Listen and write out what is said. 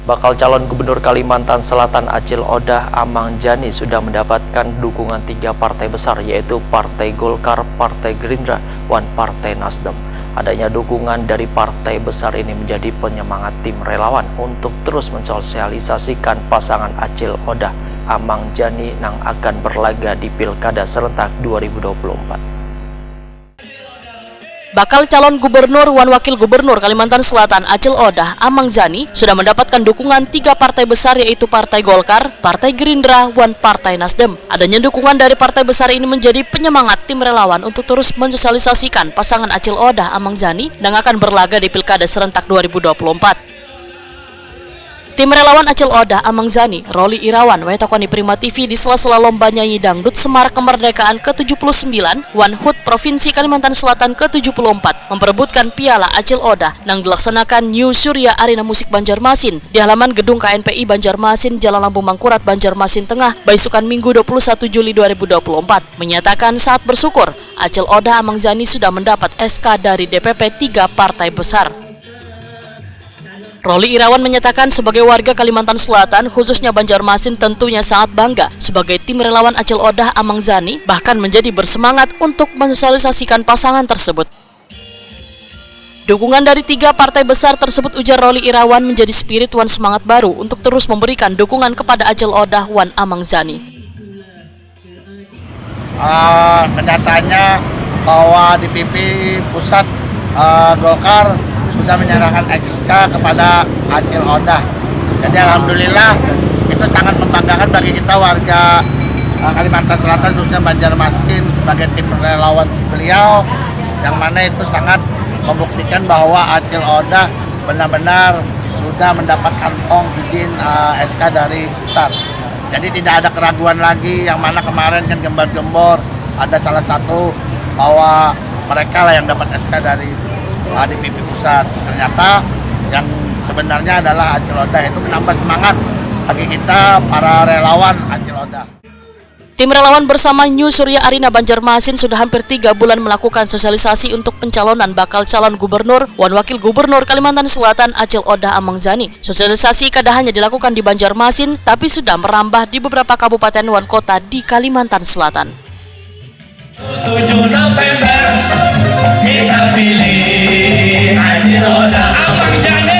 Bakal calon gubernur Kalimantan Selatan Acil Odah Amang Jani sudah mendapatkan dukungan 3 partai besar, yaitu Partai Golkar, Partai Gerindra, dan Partai Nasdem. Adanya dukungan dari partai besar ini menjadi penyemangat tim relawan untuk terus mensosialisasikan pasangan Acil Odah Amang Jani yang akan berlaga di Pilkada serentak 2024. Bakal calon gubernur dan wakil gubernur Kalimantan Selatan Acil Odah Amang Jani sudah mendapatkan dukungan 3 partai besar, yaitu Partai Golkar, Partai Gerindra, dan Partai Nasdem. Adanya dukungan dari partai besar ini menjadi penyemangat tim relawan untuk terus mensosialisasikan pasangan Acil Odah Amang Jani yang akan berlaga di Pilkada serentak 2024. Tim relawan Acil Odah Amang Jani, Roli Irawan, Wetakoni Prima TV di sela-sela lomba nyanyi dangdut Semarak Kemerdekaan ke-79 Wanhut Provinsi Kalimantan Selatan ke-74 memperebutkan piala Acil Odah yang dilaksanakan New Surya Arena Musik Banjarmasin di halaman gedung KNPI Banjarmasin, Jalan Lampu Mangkurat, Banjarmasin Tengah, Baisukan Minggu 21 Juli 2024, menyatakan saat bersyukur Acil Odah Amang Jani sudah mendapat SK dari DPP 3 partai besar. Roli Irawan menyatakan sebagai warga Kalimantan Selatan, khususnya Banjarmasin, tentunya sangat bangga sebagai tim relawan Acil Odah Amang Jani, bahkan menjadi bersemangat untuk mensosialisasikan pasangan tersebut. Dukungan dari 3 partai besar tersebut, ujar Roli Irawan, menjadi spirit wan semangat baru untuk terus memberikan dukungan kepada Acil Odah wan Amang Jani. Kenyataannya bahwa DPP pusat Golkar sudah menyerahkan SK kepada Acil Odah. Jadi alhamdulillah itu sangat membanggakan bagi kita warga Kalimantan Selatan, khususnya Banjarmasin, sebagai tim relawan beliau, yang mana itu sangat membuktikan bahwa Acil Odah benar-benar sudah mendapat kantong izin SK dari pusat. Jadi tidak ada keraguan lagi, yang mana kemarin kan gembar-gembor ada salah satu bahwa mereka lah yang dapat SK dari DPP pusat. Ternyata yang sebenarnya adalah Acil Odah. Itu menambah semangat bagi kita para relawan Acil Odah. Tim relawan bersama New Surya Arena Banjarmasin sudah hampir 3 bulan melakukan sosialisasi untuk pencalonan bakal calon gubernur dan wakil gubernur Kalimantan Selatan Acil Odah Amang Jani. Sosialisasi kada hanya dilakukan di Banjarmasin, tapi sudah merambah di beberapa kabupaten dan kota di Kalimantan Selatan. 7 November kita pilih Acil Odah Amang Jani.